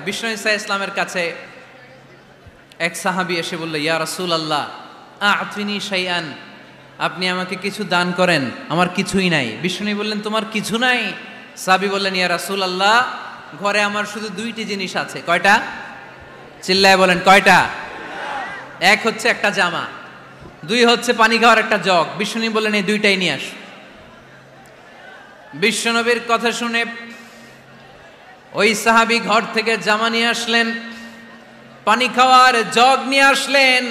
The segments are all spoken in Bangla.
বিষ্ণু ইসা ইসলামের কাছে এক সাহাবী এসে বলল, ইয়া রাসূলুল্লাহ আ'তিনি শাইআন, আপনি আমাকে কিছু দান করেন, আমার কিছুই নাই। বিষ্ণু বললেন, তোমার কিছু নাই? সাহাবী বললেন, ইয়া রাসূলুল্লাহ ঘরে আমার শুধু দুইটি জিনিস আছে। কয়টা? চিল্লায় বলেন, কয়টা? এক হচ্ছে একটা জামা, দুই হচ্ছে পানি খাওয়ার একটা জগ। বিষ্ণু বললেন, এই দুইটাই নিয়ে আস। বিশ্বনবীর কথা শুনে ওই সাহাবী ঘর থেকে জামা নিয়ে আসলেন, পানি খাওয়ার জগ নিয়ে আসলেন।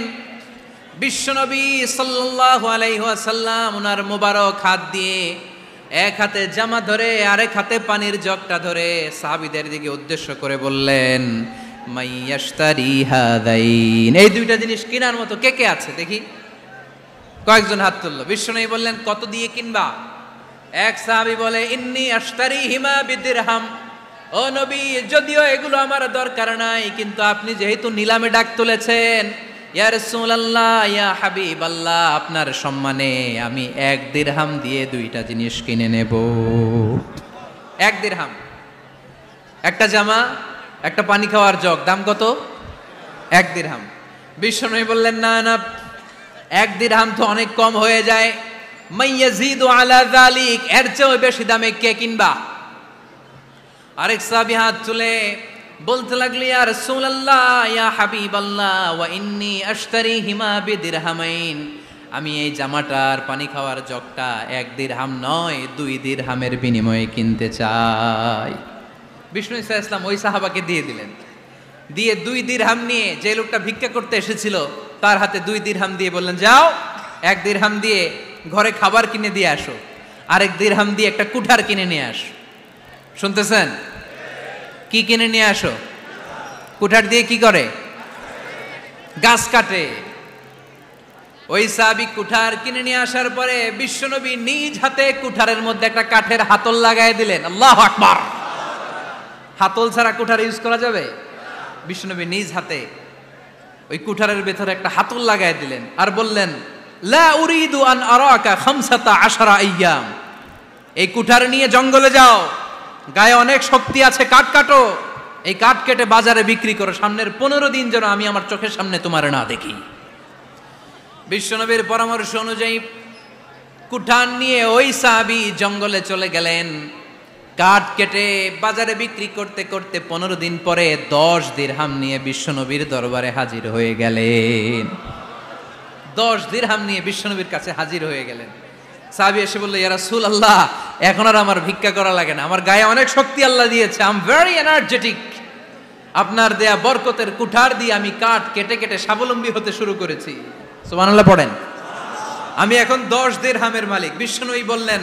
বিশ্বনবী সাল্লাল্লাহু আলাইহি ওয়াসাল্লাম ওনার মোবারক হাত দিয়ে এক হাতে জামা ধরে আরেক হাতে পানির জগটা ধরে সাহাবীদের দিকে উদ্দেশ্য করে বললেন, মাইয়াশতারি হাদাইন, এই দুইটা জিনিস কেনার মতো কে কে আছে দেখি? কয়েকজন হাত তুললো। বিশ্বনবী বললেন, কত দিয়ে কিনবা? এক সাহাবী বলে, ইন্নী আশতারিহিমা বিদিরহাম, ও নবী যদিও এগুলো আমার দরকার নাই, কিন্তু আপনি যেহেতু নিলামে ডাক তুলেছেন, ইয়া রাসূলুল্লাহ ইয়া হাবিবাল্লাহ, আপনার সম্মানে আমি 1 দিরহাম দিয়ে দুইটা জিনিস কিনে নেব। 1 দিরহাম, একটা জামা, একটা পানি খাওয়ার জগ, দাম কত? 1 দিরহাম। বিশ্বনবী বললেন, না না, 1 দিরহাম তো অনেক কম হয়ে যায়, মাইয়াজিদু আলা যালিক, এর চেয়ে বেশি দামে কে কিনবা? আরেক সাহাবী হাত তুলে বলতে লাগলো, ইয়া রাসূলুল্লাহ ইয়া হাবিবাল্লাহ ওয়া ইন্নী আশতারিহিমা বিদিরহামাইন, আমি এই জামাটার পানি খাওয়ার জগটা 1 দিরহাম নয় 2 দিরহামের বিনিময়ে কিনতে চাই। বিষ্ণু ইসা ইসলাম ওই সাহাবাকে দিয়ে দিলেন। দিয়ে 2 দিরহাম নিয়ে যে লোকটা ভিক্ষা করতে এসেছিল তার হাতে 2 দিরহাম দিয়ে বললেন, যাও 1 দিরহাম দিয়ে ঘরে খাবার কিনে দিয়ে আসো, আরেক দিরহাম দিয়ে একটা কুঠার কিনে নিয়ে আসো। শুনতেছেন? কি কিনে নিয়ে আসো? কুঠার দিয়ে কি করে? গাছ কাটে। ওই সাহাবী কুঠার কিনে নিয়ে আসার পরে বিশ্বনবী নিজ হাতে কুঠারের মধ্যে একটা কাঠের হাতল লাগাই দিলেন। আল্লাহু আকবার! হাতল ছাড়া কুঠার ইউজ করা যাবে? বিশ্বনবী নিজ হাতে ওই কুঠারের ভেতরে একটা হাতল লাগাই দিলেন আর বললেন, লা উরিদু আন আরাকা 15 আইয়াম, এই কুঠার নিয়ে জঙ্গলে যাও, গায়ে অনেক শক্তি আছে, কাঠ কাটো, এই কাঠ কেটে বাজারে বিক্রি করো, সামনের 15 দিন যেন আমি আমার চোখের সামনে তোমার না দেখি। বিশ্বনবীর পরামর্শ অনুযায়ী কুঠার নিয়ে ওই সাহাবী জঙ্গলে চলে গেলেন। কাঠ কেটে বাজারে বিক্রি করতে করতে 15 দিন পরে 10 দিরহাম নিয়ে বিশ্বনবীর দরবারে হাজির হয়ে গেলেন। 10 দিরহাম নিয়ে বিশ্বনবীর কাছে হাজির হয়ে গেলেন। সাহাবী এসে বলল, ইয়া রাসূলুল্লাহ এখন আর আমার ভিক্ষা করা লাগে না, আমার গায়ে অনেক শক্তি আল্লাহ দিয়েছে, আই এম ভেরি এনার্জেটিক, আপনার দেয়া বরকতের কুঠার দিয়ে আমি কাঠ কেটে কেটে স্বাবলম্বী হতে শুরু করেছি। সুবহানাল্লাহ পড়েন। আমি এখন 10 দিরহামের মালিক। বিশ্বনবী বললেন,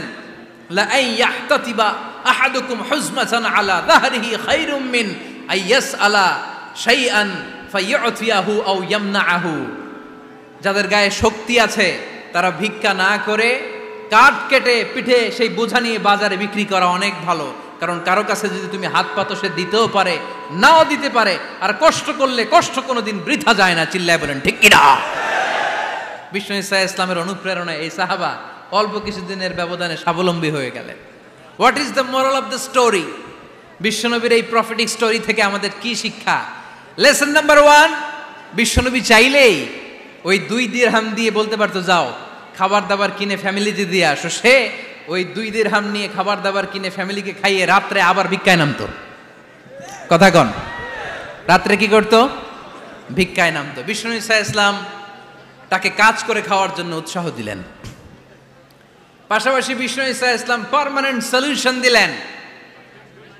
লা আইয়াহতাতিবা আহাদুকুম হুজমাতান আলা যাহরিহি খায়রুম মিন আইয়াসআলা শাইআন ফায়ু'তিয়াহু আও ইয়ামনাহু, যাদের গায়ে শক্তি আছে তারা ভিক্ষা না করে কাঠ কেটে পিঠে সেই বোঝা নিয়ে বাজারে বিক্রি করা অনেক ভালো, কারণ কারো কাছে যদি তুমি হাত পাতো সে দিতেও পারে নাও দিতে পারে, আর কষ্ট করলে কষ্ট কোনোদিন বৃথা যায় না। চিল্লায় বলেন ঠিক কিনা? বিষ্ণু ইসা ইসলামের অনুপ্রেরণায় এই সাহাবা অল্প কিছুদিনের ব্যবধানে স্বাবলম্বী হয়ে গেলেন। What is the moral of the story? বিশ্বনবীর এই প্রফেটিক স্টোরি থেকে আমাদের কি শিক্ষা? লেসন নাম্বার 1, বিশ্বনবী চাইলেই ওই 2 দিরহাম দিয়ে বলতে পারতো, যাও খাবার দাবার কিনে ফ্যামিলিতে দিয়ে আসো। সে ওই 2 দিরহাম নিয়ে খাবার দাবার কিনে ফ্যামিলিকে খাইয়ে রাত্রে আবার ভিক্ষায় নামতো। কথা কন, রাত্রে কি করতো? ভিক্ষায় নামতো। বিষ্ণু ইসা ইসলাম তাকে কাজ করে খাওয়ার জন্য উৎসাহ দিলেন। পাশাপাশি বিষ্ণু ইসা ইসলাম পার্মানেন্ট সলিউশন দিলেন।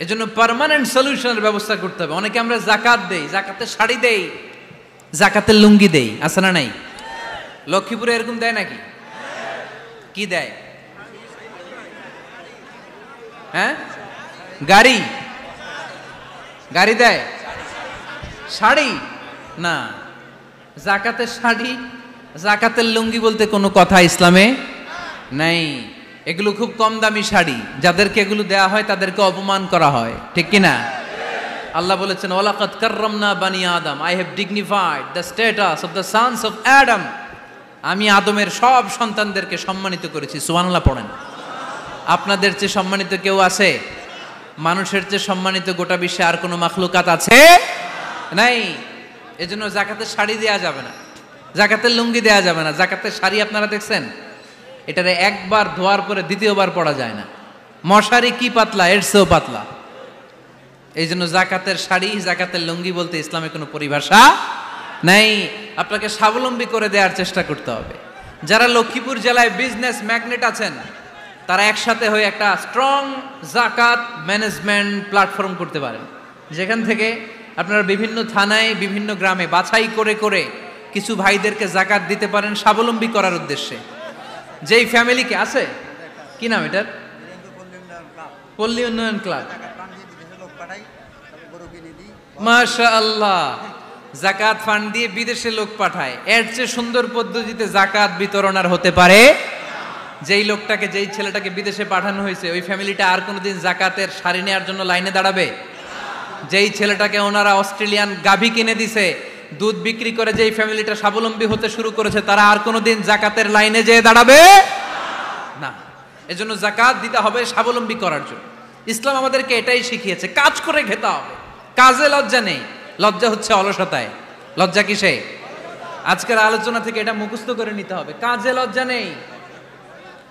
এজন্য পার্মানেন্ট সলিউশনের ব্যবস্থা করতে হবে। অনেকে আমরা যাকাত দেই, যাকাতের শাড়ি দেই, যাকাতের লুঙ্গি দেই, আছে না নাই? লক্ষ্মীপুরে এরকম দেয় নাকি? কি দেয়? হ্যাঁ, গাড়ি, গাড়ি দেয়, শাড়ি না। যাকাতের শাড়ি, যাকাতের লুঙ্গি বলতে কোনো কথা ইসলামে নাই। এগুলো খুব কম দামি শাড়ি, যাদেরকে এগুলো দেয়া হয় তাদেরকে অপমান করা হয়, ঠিক কিনা? আল্লাহ বলেছেন, ওয়ালাকাদ কাররামনা বানি আদম, I have dignified the status of the sons of Adam, আমি আদমের সব সন্তানদেরকে সম্মানিত করেছি। সুবহানাল্লাহ পড়েন। আপনাদের চেয়ে সম্মানিত কেউ আছে? মানুষের চেয়ে সম্মানিত গোটা বিশ্বে আর কোনো মাখলুকাত আছে নাই। এজন্য জাকাতের শাড়ি দেয়া যাবে না, জাকাতের লুঙ্গি দেয়া যাবে না। জাকাতের শাড়ি আপনারা দেখছেন, এটারে একবার ধোয়ার পরে দ্বিতীয়বার পরা যায় না। মশারি কি পাতলা, এর চেয়েও পাতলা। এই জন্য জাকাতের শাড়ি, জাকাতের লুঙ্গি বলতে ইসলামে কোনো পরিভাষা নাই। আপনাকে স্বাবলম্বী করে দেওয়ার চেষ্টা করতে হবে। যারা লক্ষ্মীপুর জেলায় বিজনেস ম্যাগনেট আছেন, তারা একসাথে হয়ে একটা স্ট্রং জাকাত ম্যানেজমেন্ট প্ল্যাটফর্ম করতে পারেন, যেখান থেকে আপনারা বিভিন্ন থানায়, বিভিন্ন গ্রামে বাছাই করে করে কিছু ভাইদেরকে জাকাত দিতে পারেন স্বাবলম্বী করার উদ্দেশ্যে। যেই ফ্যামিলিকে আছে, কি নাম এটার, পল্লী উন্নয়ন ক্লাব, মাশাআল্লাহ, জাকাত ফান্ড দিয়ে বিদেশে লোক পাঠায়। এর চেয়ে সুন্দর পদ্ধতিতে জাকাত বিতরণ আর হতে পারে? যেই লোকটাকে, যেই ছেলেটাকে বিদেশে পাঠানো হয়েছে, ওই ফ্যামিলিটা আর কোনোদিন জাকাতের শাড়ি নেওয়ার জন্য লাইনে দাঁড়াবে? যেই ছেলেটাকে ওনারা অস্ট্রেলিয়ান গাভী কিনে দিছে, দুধ বিক্রি করে যেই ফ্যামিলিটা স্বাবলম্বী হতে শুরু করেছে, তারা আর কোনোদিন জাকাতের লাইনে যেয়ে দাঁড়াবে না। এজন্য জাকাত দিতে হবে স্বাবলম্বী করার জন্য। ইসলাম আমাদেরকে এটাই শিখিয়েছে, কাজ করে খেতে হবে। কাজে লজ্জা নেই, লজ্জা হচ্ছে অলসতায়। লজ্জা কিসে? আজকের আলোচনা থেকে এটা মুখস্থ করে নিতে হবে, কাজে লজ্জা নেই।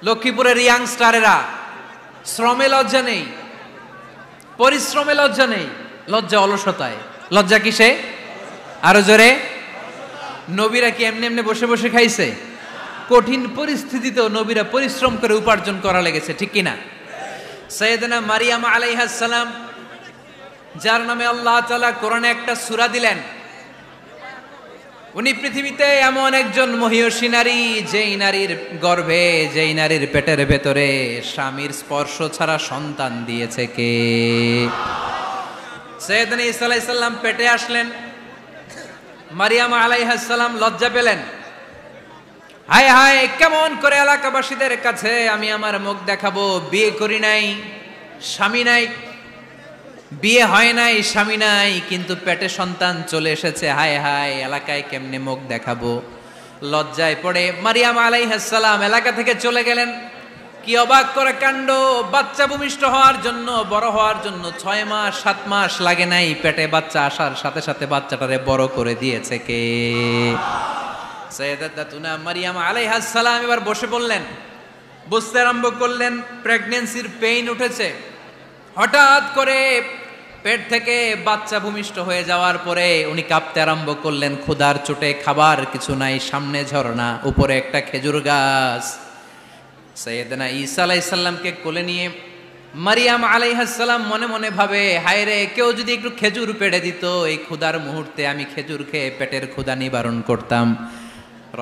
লক্ষ্মীপুরের ইয়াংস্টারেরা শ্রমে লজ্জা নেই, পরিশ্রমে লজ্জা নেই, লজ্জা অলসতায়। লজ্জা কিসে? আরো জোরে। নবীরা কি এমনি এমনি বসে বসে খাইছে? কঠিন পরিস্থিতিতেও নবীরা পরিশ্রম করে উপার্জন করা লেগেছে, ঠিক কিনা? সাইয়েদনা মারিয়াম আলাইহিস সালাম, যার নামে আল্লাহ তাআলা কোরআনে একটা সূরা দিলেন, উনি পৃথিবীতে এমন একজন মহিয়সী নারী, যেই নারীর গর্ভে, যেই নারীর পেটের ভেতরে স্বামীর স্পর্শ ছাড়া সন্তান দিয়েছে কে? সাইয়েদনা ঈসা আলাইহিস সালাম পেটে আসলেন। মারিয়াম আলাইহিস সালাম লজ্জা পেলেন, হায় হায়, কেমন করে এলাকাবাসীদের কাছে আমি আমার মুখ দেখাবো? বিয়ে করি নাই, স্বামী নাই, বিয়ে হয় নাই, স্বামী নাই, কিন্তু পেটে সন্তান চলে এসেছে। হায় হায়, এলাকায় কেমনে মুখ দেখাবো? লজ্জায় পড়ে মারিয়াম আলাইহিস সালাম এলাকা থেকে চলে গেলেন। কি অবাক করে কাণ্ড! বাচ্চা ভূমিষ্ঠ হওয়ার জন্য, বড় হওয়ার জন্য 6 মাস 7 মাস লাগে নাই, পেটে বাচ্চা আসার সাথে সাথে বাচ্চাটারে বড় করে দিয়েছে কে? সাইয়েদাতুনা মারিয়াম আলাইহিস সালাম এবার বসে পড়লেন, বুঝতে আরম্ভ করলেন প্রেগন্যান্সির পেইন উঠেছে। হঠাৎ করে পেট থেকে বাচ্চা ভূমিষ্ঠ হয়ে যাওয়ার পরে উনি কাঁপতে আরম্ভ করলেন। ক্ষুধার চোটে খাবার কিছু নাই, সামনে ঝরনা, উপরে একটা খেজুর গাছ। সাইয়েদনা ঈসা আলাইহিস সালামকে কোলে নিয়ে মারিয়াম আলাইহিস সালাম মনে মনে ভাবে, হায় রে, কেউ যদি একটু খেজুর পেড়ে দিত, এই ক্ষুধার মুহূর্তে আমি খেজুর খেয়ে পেটের ক্ষুধা নিবারণ করতাম।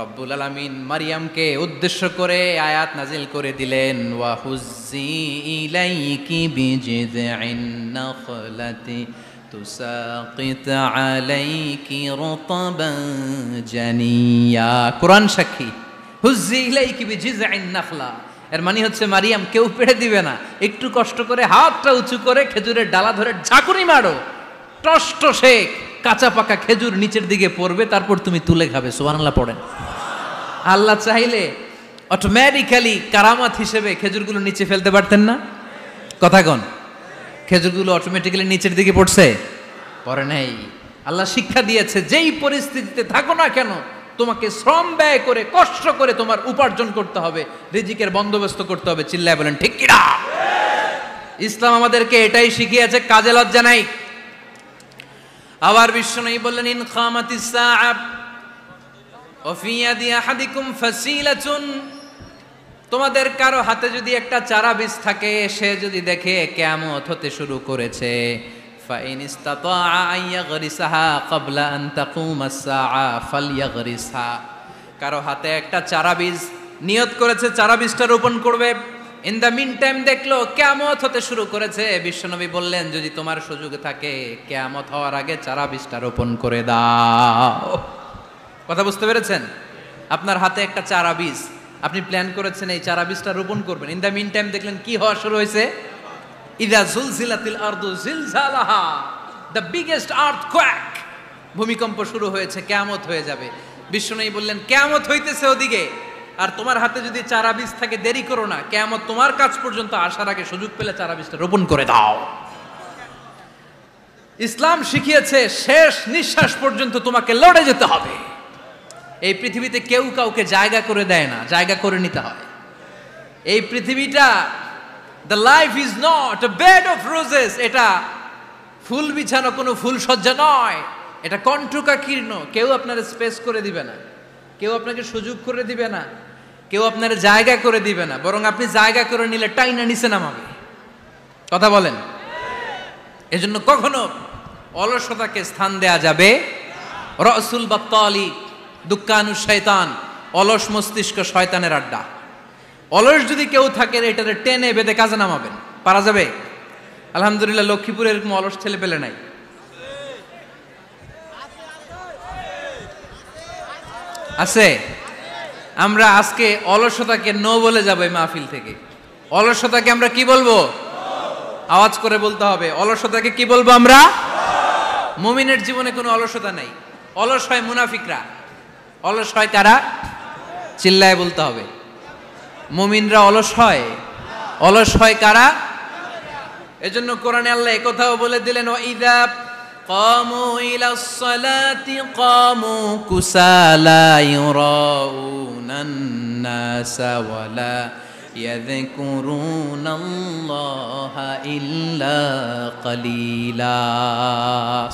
রব্বুল আলামিন মারিয়ামকে উদ্দেশ্য করে আয়াত নাজিল করে দিলেন, ওয়া হুজ্জি ইলাইকি বিজিযইন নাখলাতি তুসাকিত আলাইকি রতবান জানিয়া। কোরআন সাক্ষী, হুজ্জি ইলাইকি বিজিযইন নাখলা, এর মানে হচ্ছে মারিয়াম, কেউ পেড়ে দিবে না, একটু কষ্ট করে হাতটা উঁচু করে খেজুরের ডালা ধরে ঝাঁকুনি মারো, টসটসে কাঁচা পাকা খেজুর নিচের দিকে পড়বে, তারপর তুমি তুলে খাবে। সুবহানাল্লাহ পড়েন। আল্লাহ চাইলে অটোমেটিক্যালি কারামাত হিসেবে খেজুরগুলো নিচে ফেলতে পারতেন না? কথা কন, খেজুরগুলো অটোমেটিক্যালি নিচের দিকে পড়ছে? পড়ে নাই। আল্লাহ শিক্ষা দিয়েছে, যেই পরিস্থিতিতে থাকো না কেন, তোমাকে শ্রম ব্যয় করে, কষ্ট করে তোমার উপার্জন করতে হবে, রিজিকের বন্দোবস্ত করতে হবে। চিল্লায় বলেন ঠিক কিনা? ইসলাম আমাদেরকে এটাই শিখিয়েছে, কাজে লজ্জা নাই। আবার বিশ্বনবী বললেন, ইন খামাতিস সাআ ওয়া ফি ইয়াদি আহাদিকুম ফাসিলাতুন, তোমাদের কারো হাতে যদি একটা চারা বীজ থাকে, সে যদি দেখে কিয়ামত হতে শুরু করেছে, ফাইন ইসতাতাআ আন ইয়াগরিসাহা ক্বাবলা আন তাকুমাস সাআ ফালইয়াগরিসহা, কারো হাতে একটা চারা বীজ নিয়ত করেছে, চারা বীজটা রোপণ করবে, ইন দ্য মিন টাইম দেখলো কিয়ামত হতে শুরু করেছে, বিশ্বনবী বললেন, যদি তোমার সুযোগ থাকে কিয়ামত হওয়ার আগে চারা বীজটা রোপণ করে দাও। কথা বুঝতে পেরেছেন? আপনার হাতে একটা চারা বীজ, আপনি প্ল্যান করেছেন এই চারা বীজটা রোপণ করবেন, ইন দ্য মিন টাইম দেখলেন কি হওয়া শুরু হয়েছে? ইযা জুলজিলাতিল আরদু জিলজালাহা, দ্য বিগেস্ট আর্থকোয়েক, ভূমিকম্প শুরু হয়েছে, কিয়ামত হয়ে যাবে। বিশ্বনবী বললেন, কিয়ামত হইতেছে ওদিকে, আর তোমার হাতে যদি চারা বীজ থাকে দেরি করো না, কিয়ামত তোমার কাছ পর্যন্ত আসার আগে সুযোগ পেলে চারা বীজটা রোপণ করে দাও। ইসলাম শিখিয়েছে শেষ নিঃশ্বাস পর্যন্ত তোমাকে লড়ে যেতে হবে। এই পৃথিবীতে কেউ কাউকে জায়গা করে দেয় না, জায়গা করে নিতে হয়। এই পৃথিবীটা, the life is not a bed of roses, এটা ফুল বিছানো কোনো ফুল সজ্জা নয়, এটা কণ্টকাকীর্ণ। কেউ আপনার স্পেস করে দিবে না, কেউ আপনাকে সুযোগ করে দিবে না, কেউ আপনার জায়গা করে দিবে না, বরং আপনি জায়গা করে নিলে টাইনা নিচে নামাবে। কথা বলেন। এজন্য কখনো অলসতাকে স্থান দেয়া যাবে। রসুল বাত্তালি দুক্কানু শয়তান, অলস মস্তিষ্ক শয়তানের আড্ডা। অলস যদি কেউ থাকে এটারে টেনে বেঁধে কাজে নামাবেন, পারা যাবে? আলহামদুলিল্লাহ লক্ষ্মীপুরে এরকম অলস ছেলে পেলে নাই। আছে? আমরা আজকে অলসতাকে নো বলে যাবো এই মাহফিল থেকে। অলসতাকে আমরা কি বলবো? আওয়াজ করে বলতে হবে। অলসতাকে কি বলবো আমরা? মুমিনের জীবনে কোনো অলসতা নাই। অলস হয় মুনাফিকরা। অলস হয় কারা? চিল্লায় বলতে হবে। মুমিনরা অলস হয়? অলস হয় কারা? এজন্য কোরআনে আল্লাহ একথাও বলে দিলেন, ওয়াইদা কামু ইলাস সালাতি কামু কুসালা ইউরাউনান নাসা ওয়ালা ইয়াযকুরুনাল্লাহা ইল্লা কালিলা।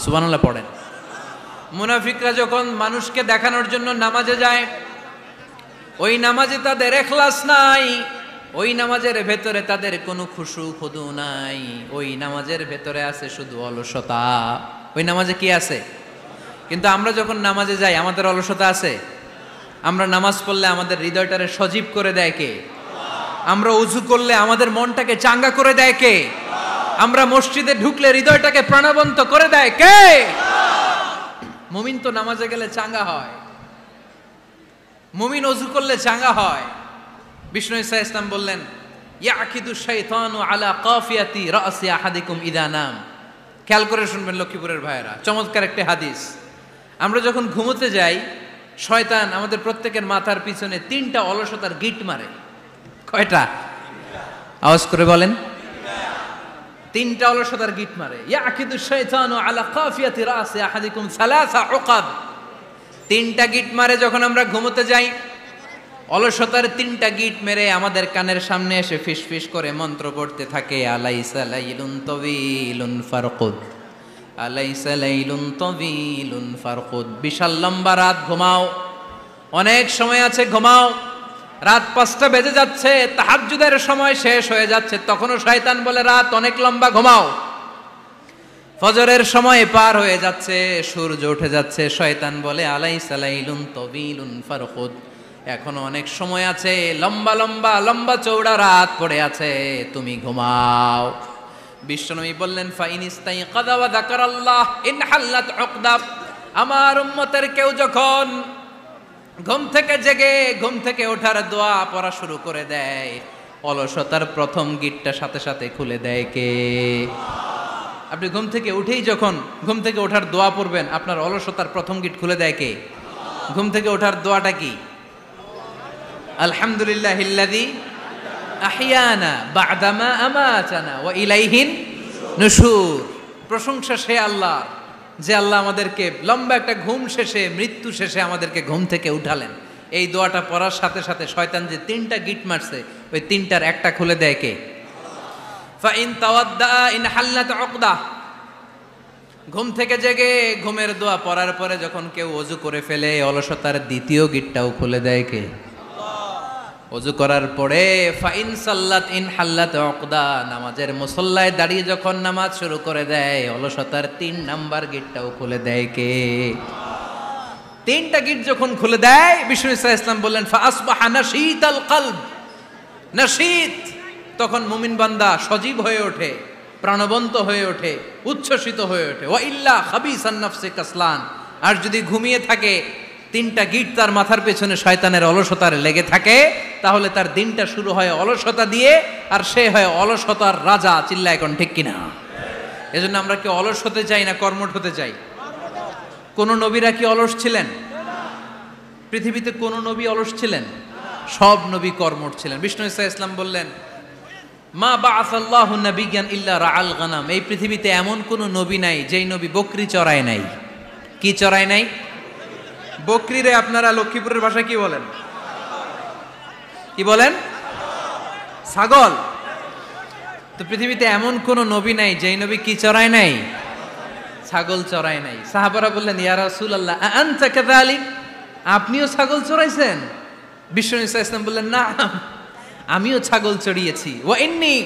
সুবহানাল্লাহ পড়েন। মুনাফিকরা যখন মানুষকে দেখানোর জন্য নামাজে যায়, ওই নামাজে তাদের ইখলাস নাই, ওই নামাজের ভেতরে তাদের কোনো খুশু খুদু নাই, ওই নামাজের ভেতরে আছে শুধু অলসতা। ওই নামাজে কি আছে? কিন্তু আমরা যখন নামাজে যাই আমাদের অলসতা আছে? আমরা নামাজ পড়লে আমাদের হৃদয়টারে সজীব করে দেয় কে? আমরা উযু করলে আমাদের মনটাকে চাঙ্গা করে দেয় কে? আমরা মসজিদে ঢুকলে হৃদয়টাকে প্রাণবন্ত করে দেয় কে? মুমিন তো নামাজে গেলে চাঙ্গা হয়, মুমিন উযু করলে চাঙ্গা হয়। বিষ্ণু ঈসা ইসলাম বললেন, ইয়াকিদু শাইতানু আলা কাফিয়াতি রাসি আহাদিকুম ইদা নাম। খেয়াল করে শুনবেন লক্ষ্মীপুরের ভাইয়েরা, চমৎকার একটা হাদিস। আমরা যখন ঘুমোতে যাই, শয়তান আমাদের প্রত্যেকের মাথার পিছনে 3টা অলসতার গিট মারে। কয়টা? আওয়াজ করে বলেন। 3টা অলসতার গিট মারে। ইয়াকিদু শাইতানু আলা কাফিয়াতি রাসি আহাদিকুম সালাসা উকাব। 3টা গিট মারে যখন আমরা ঘুমোতে যাই। অলসতার 3টা গিট মেরে আমাদের কানের সামনে এসে ফিসফিস করে মন্ত্র পড়তে থাকে, আলাইসা লাইলুন তাওয়িলুন ফারকুদ, আলাইসা লাইলুন তাওয়িলুন ফারকুদ। বিশাল লম্বা রাত, ঘুমাও। অনেক সময় আছে, ঘুমাও। রাত 5টা বেজে যাচ্ছে, তাহাজ্জুদের সময় শেষ হয়ে যাচ্ছে, তখনও শয়তান বলে রাত অনেক লম্বা, ঘুমাও। ফজরের সময় পার হয়ে যাচ্ছে, সূর্য উঠে যাচ্ছে, শয়তান বলে আলাইসা লাইলুন তাওয়িলুন ফারকুদ, এখনো অনেক সময় আছে, লম্বা লম্বা লম্বা চৌড়া রাত পড়ে আছে, তুমি ঘুমাও। বিশ্বনবী বললেন, ফাইনিস্তাইকাযা ওয়া যাকারাল্লাহ ইনহাল্লাত উকদা। আমার উম্মতের কেউ যখন ঘুম থেকে জেগে ঘুম থেকে ওঠার দোয়া পড়া শুরু করে দেয়, অলসতার প্রথম গিটটা সাথে সাথে খুলে দেয় কে? আপনি ঘুম থেকে উঠেই যখন ঘুম থেকে ওঠার দোয়া পড়বেন, আপনার অলসতার প্রথম গিট খুলে দেয় কে? ঘুম থেকে ওঠার দোয়াটা কি? আলহামদুলিল্লাহিল্লাযী আহইয়ানা বা'দামা আমাতানা ওয়া ইলাইহিন নুশুর। প্রশংসা সে আল্লাহ, যে আল্লাহ আমাদেরকে লম্বা একটা ঘুম শেষে, মৃত্যু শেষে আমাদেরকে ঘুম থেকে উঠালেন। এই দোয়াটা পড়ার সাথে সাথে শয়তান যে 3টা গিট মারছে, ওই 3টার একটা খুলে দেয় কে? Fine তাওয়াদ্দা in হাল্লাত উকদা। ঘুম থেকে জেগে ঘুমের দোয়া পড়ার পরে যখন কেউ ওযু করে ফেলে, অলসতার দ্বিতীয় গিটটাও খুলে দেয় কে? ওযু করার পরে ফাইন সাল্লাত ইন হাল্লাত উকদা, নামাজের মুসল্লায় দাঁড়িয়ে যখন নামাজ শুরু করে দেয়, অলসতার 3 নাম্বার গিটটাও খুলে দেয় কে? 3টা গিট যখন খুলে দেয়, বিষ্ণু ঈসা ইসলাম বললেন, ফাআসবাহা নাশীতাল কলব। নাশীত, তখন মুমিন বান্দা সজীব হয়ে ওঠে, প্রাণবন্ত হয়ে ওঠে, উচ্ছ্বসিত হয়ে ওঠে। ওয়া ইল্লা খাবিসান নাফসি কাসলান। আর যদি ঘুমিয়ে থাকে, 3টা গিট তার মাথার পেছনে শয়তানের অলসতার লেগে থাকে, তাহলে তার দিনটা শুরু হয় অলসতা দিয়ে, আর সে হয় অলসতার রাজা। চিল্লায় এখন ঠিক কিনা? এজন্য আমরা কি অলস হতে চাই না কর্মঠ হতে চাই? কোন নবীরা কি অলস ছিলেন? পৃথিবীতে কোন নবী অলস ছিলেন? সব নবী কর্মঠ ছিলেন। বিষ্ণু ঈসা ইসলাম বললেন, মা বাআসাল্লাহু নাবিয়্যান ইল্লা রাআল গানাম, এই পৃথিবীতে এমন কোন নবী নাই যেই নবী বকরি চড়ায় নাই। কি চড়ায় নাই? বকরিরে আপনারা লক্ষ্মীপুরের ভাষায় কি বলেন? কি বলেন? ছাগল। তো পৃথিবীতে এমন কোন নবী নাই যেই নবী কি চড়ায় নাই? ছাগল চড়ায় নাই। সাহাবারা বললেন, ইয়া রাসূলুল্লাহ আনতা কাযালিক, আপনিও ছাগল চড়াইছেন? বিশ্বনবী সাল্লাল্লাহু আলাইহি ওয়াসাল্লাম বললেন, না, আমিও ছাগল চড়িয়েছি। ওয়া ইন্নী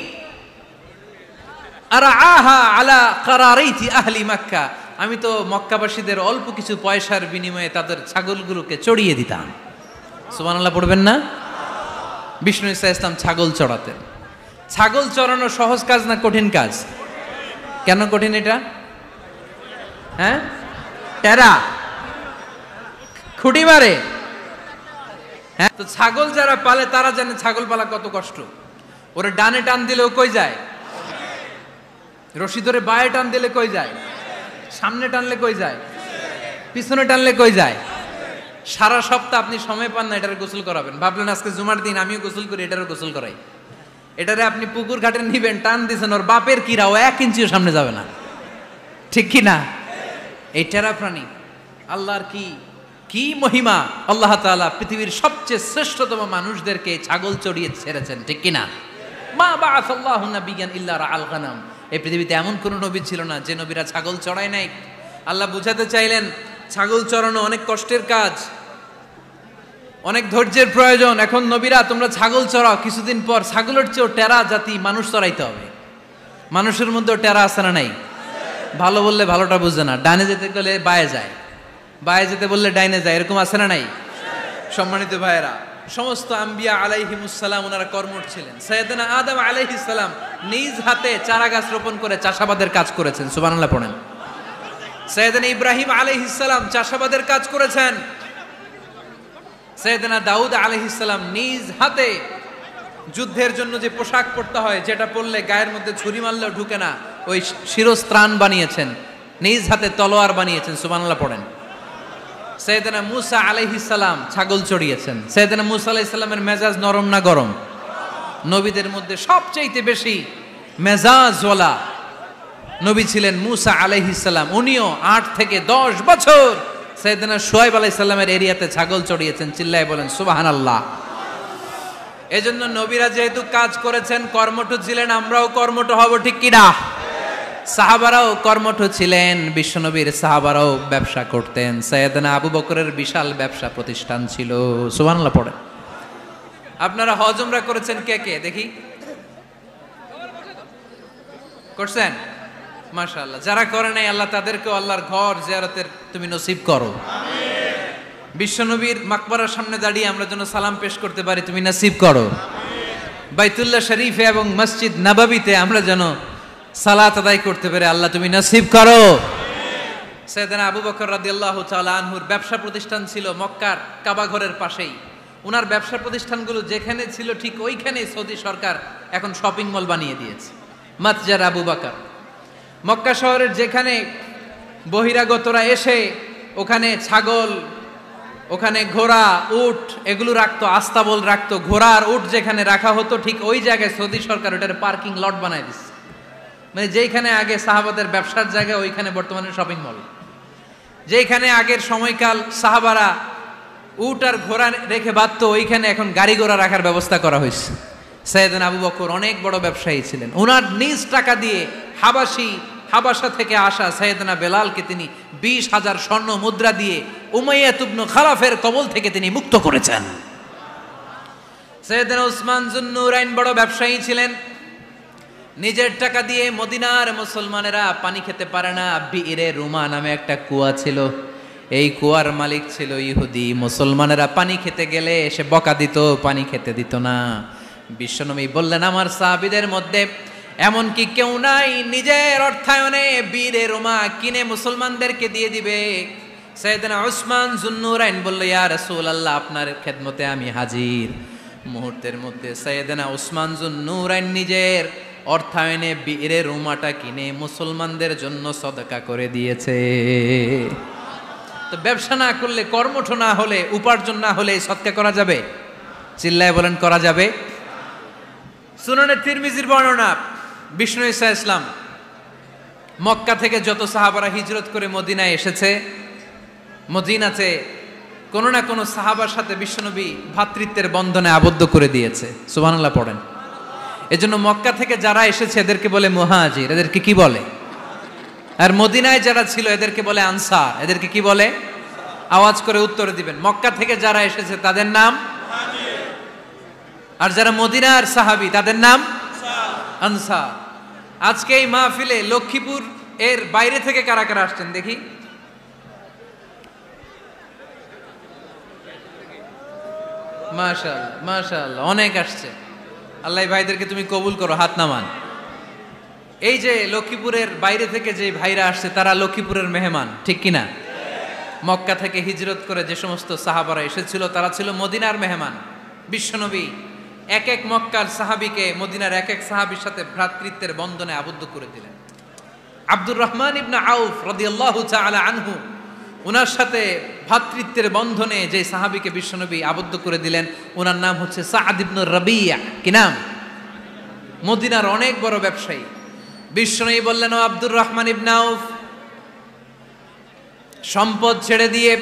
আরআহা আলা কারারাইতি আহলি মক্কা, আমি তো মক্কাবাসীদের অল্প কিছু পয়সার বিনিময়ে তাদের ছাগলগুলোকে চড়িয়ে দিতাম। সুবহানাল্লাহ পড়বেন না? বিষ্ণু ঈসা ইসলাম ছাগল চড়াতেন। ছাগল চড়ানো সহজ কাজ না কঠিন কাজ? কেন কঠিন এটা? হ্যাঁ, টেরা, খুঁটি মারে। হ্যাঁ, তো ছাগল যারা পালে তারা জানে ছাগল পালা কত কষ্ট। ওরে ডানে টান দিলেও কই যায়, রশি ধরে বায়ে টান দিলে কই যায়, সামনে টানলে কই যায়, পিছনে টানলে কই যায়। সারা সপ্তাহ আপনি সময় পান না এটারে গোসল করাবেন। ভাবলেন আজকে জুমার দিন আমিও গোসল করি, এটারও গোসল করাই। এটারে আপনি পুকুর ঘাটে নিবেন, টান দিছেন, ওর বাপের কিরা ও 1 ইঞ্চিও সামনে যাবে না। ঠিক কি না? এই টেরা প্রাণী আল্লাহর কি মহিমা। আল্লাহ তাআলা পৃথিবীর সবচেয়ে শ্রেষ্ঠতম মানুষদেরকে ছাগল চড়িয়ে ছেড়েছেন। ঠিক কি না? মা বাআসাল্লাহু নাবিয়্যান ইল্লা রাআল গানাম, এই পৃথিবীতে এমন কোন নবী ছিল না যে নবীরা ছাগল চড়ায় নাই। আল্লাহ বুঝাতে চাইলেন ছাগল চড়ানো অনেক কষ্টের কাজ, অনেক ধৈর্যের প্রয়োজন। এখন নবীরা তোমরা ছাগল চড়াও, কিছুদিন পর ছাগলের চেয়েও টেরা জাতি মানুষ চড়াইতে হবে। মানুষের মধ্যেও টেরা আছে না নাই? ভালো বললে ভালোটা বুঝে না, ডানে যেতে গেলে বায়ে যায়, বায়ে যেতে বললে ডাইনে যায়, এরকম আছে না নাই? সম্মানিত ভাইয়েরা, সমস্ত আম্বিয়া আলাইহিমুস সালাম ওনারা কর্মঠ ছিলেন। সাইয়েদনা আদম আলাইহিস সালাম নিজ হাতে চারা গাছ রোপণ করে চাষাবাদের কাজ করেছেন। সুবহানাল্লাহ পড়েন। সাইয়েদনা ইব্রাহিম আলাইহিস সালাম চাষাবাদের কাজ করেছেন। সাইয়েদনা দাউদ আলাইহিস সালাম নিজ হাতে যুদ্ধের জন্য যে পোশাক পরতে হয়, যেটা পরলে গায়ের মধ্যে ছুরি মারলেও ঢুকে না, ওই শিরস্ত্রাণ বানিয়েছেন, নিজ হাতে তলোয়ার বানিয়েছেন। সুবহানাল্লাহ পড়েন। সাইয়েদনা মূসা আলাইহিস সালাম ছাগল চড়িয়েছেন। সাইয়েদনা মূসা আলাইহিস সালামের মেজাজ নরম না গরম? নবীদের মধ্যে সবচেয়ে বেশি মেজাজওয়ালা নবী ছিলেন মূসা আলাইহিস সালাম। উনিও 8 থেকে 10 বছর সাইয়েদনা শুআয়ব আলাইহিস সালামের এরিয়াতে ছাগল চড়িয়েছেন। চিল্লায় বলেন সুবহানাল্লাহ। এজন্য নবীরা যেহেতু কাজ করেছেন, কর্মঠ ছিলেন, আমরাও কর্মঠ হব। ঠিক কি না? সাহাবারাও কর্মঠ ছিলেন, বিশ্বনবীর সাহাবারাও ব্যবসা করতেন। সাইয়েদনা আবু বকরের বিশাল ব্যবসা প্রতিষ্ঠান ছিল। সুবহানাল্লাহ পড়ে। আপনারা হজ উমরা করেছেন কে কে দেখি? করছেন? মাশাআল্লাহ। যারা করে নাই আল্লাহ তাদেরকেও আল্লাহর ঘর জিয়ারতের তুমি নসিব করো। আমিন। বিশ্বনবীর মাকবারার সামনে দাঁড়িয়ে আমরা যেন সালাম পেশ করতে পারি, তুমি নসিব করো। আমিন। বাইতুল্লাহ শরীফে এবং মসজিদ নববীতে আমরা যেন সালাত আদায় করতে পারে, আল্লাহ তুমি নসিব করো। সাইয়েদনা আবু বকর রাদিয়াল্লাহু তাআলা আনহুর ব্যবসা প্রতিষ্ঠান ছিল মক্কার কাবা ঘরের পাশেই। ওনার ব্যবসা প্রতিষ্ঠানগুলো যেখানে ছিল ঠিক ওইখানেই সৌদি সরকার এখন শপিং মল বানিয়ে দিয়েছে, মাতজার আবু বকর। মক্কা শহরের যেখানে বহিরাগতরা এসে ওখানে ছাগল, ওখানে ঘোড়া, উট এগুলো রাখতো, আস্তাবল রাখতো, ঘোড়া আর উট যেখানে রাখা হতো ঠিক ওই জায়গায় সৌদি সরকার ওটার পার্কিং লট বানায় দিচ্ছে। মানে যেখানে আগে সাহাবাদের ব্যবসার জায়গা, ওইখানে বর্তমানে শপিং মল। যেখানে আগের সময়কাল সাহাবারা উট আর ঘোড়া রেখে বাঁধতো, ওইখানে এখন গাড়ি ঘোড়া রাখার ব্যবস্থা করা হয়েছে। সাইয়েদনা আবু বকর অনেক বড় ব্যবসায়ী ছিলেন। ওনার নিজ টাকা দিয়ে হাবাসা থেকে আসা সাইয়েদনা বেলালকে তিনি 20,000 স্বর্ণ মুদ্রা দিয়ে উমাইয়া ইবনে খালাফের কবল থেকে তিনি মুক্ত করেছেন। সাইয়েদনা উসমান যুন্নুরাইন বড় ব্যবসায়ী ছিলেন। নিজের টাকা দিয়ে মদিনার মুসলমানেরা পানি খেতে পারে না, বিইরে রুমা নামে একটা কুয়া ছিল, এই কুয়ার মালিক ছিল ইহুদি। মুসলমানেরা পানি খেতে গেলে এসে বকা দিত, পানি খেতে দিত না। বিশ্বনবী বললেন, আমার সাহাবীদের মধ্যে এমন কি কেউ নাই নিজের অর্থায়নে বীরে রুমা কিনে মুসলমানদেরকে দিয়ে দিবে? সাইয়েদনা উসমান যুন্নুরাইন বলল, ইয়া রাসূলুল্লাহ, আপনার খেদমতে আমি হাজির। মুহূর্তের মধ্যে সাইয়েদনা উসমান যুন্নুরাইন নিজের অর্থায়নে বীরে রুমাটা কিনে মুসলমানদের জন্য সদকা করে দিয়েছে। তো ব্যবসা না করলে, কর্মঠ না হলে, উপার্জন না হলে সদকা করা যাবে? চিল্লায় বলেন করা যাবে? সুনানে তিরমিজির বর্ণনা, বিষ্ণু ঈসা ইসলাম মক্কা থেকে যত সাহাবারা হিজরত করে মদিনায় এসেছে, মদিনাতে কোনো না কোনো সাহাবার সাথে বিশ্বনবী ভ্রাতৃত্বের বন্ধনে আবদ্ধ করে দিয়েছে। সুবহানাল্লাহ পড়েন। এজন্য মক্কা থেকে যারা এসেছে এদেরকে বলে মুহাজির, এদেরকে কি বলে? আর মদিনায় যারা ছিল এদেরকে বলে আনসার, এদেরকে কি বলে? আওয়াজ করে উত্তর দিবেন। মক্কা থেকে যারা এসেছে তাদের নাম মুহাজির, আর যারা মদিনার সাহাবী তাদের নাম আনসার। আজকে এই মাহফিলে লক্ষ্মীপুর এর বাইরে থেকে কারা কারা আসছেন দেখি? মাশাআল্লাহ মাশাআল্লাহ, অনেক আসছে। আল্লাহ ভাইদেরকে তুমি কবুল করো, হাত নামান। এই যে লক্ষ্মীপুরের বাইরে থেকে যে ভাইরা আসছে তারা লক্ষ্মীপুরের মেহমান, ঠিক কিনা? মক্কা থেকে হিজরত করে যে সমস্ত সাহাবারা এসেছিল তারা ছিল মদিনার মেহমান। বিশ্বনবী এক এক মক্কার সাহাবীকে মদিনার এক এক সাহাবীর সাথে ভ্রাতৃত্বের বন্ধনে আবদ্ধ করে দিলেন। আব্দুর রহমান ইবনে আউফ রাদিয়াল্লাহু তাআলা আনহু, ওনার সাথে ভ্রাতৃত্বের বন্ধনে যে সাহাবীকে বিশ্বনবী আবদ্ধ করে দিলেন ওনার নাম হচ্ছে সাআদ ইবনে রাবিয়া। কি নাম? মদিনার অনেক বড় ব্যবসায়ী। বিশ্বনবী বললেন, ও আব্দুর রহমান ইবনে আউফ, সম্পদ ছেড়ে দিয়ে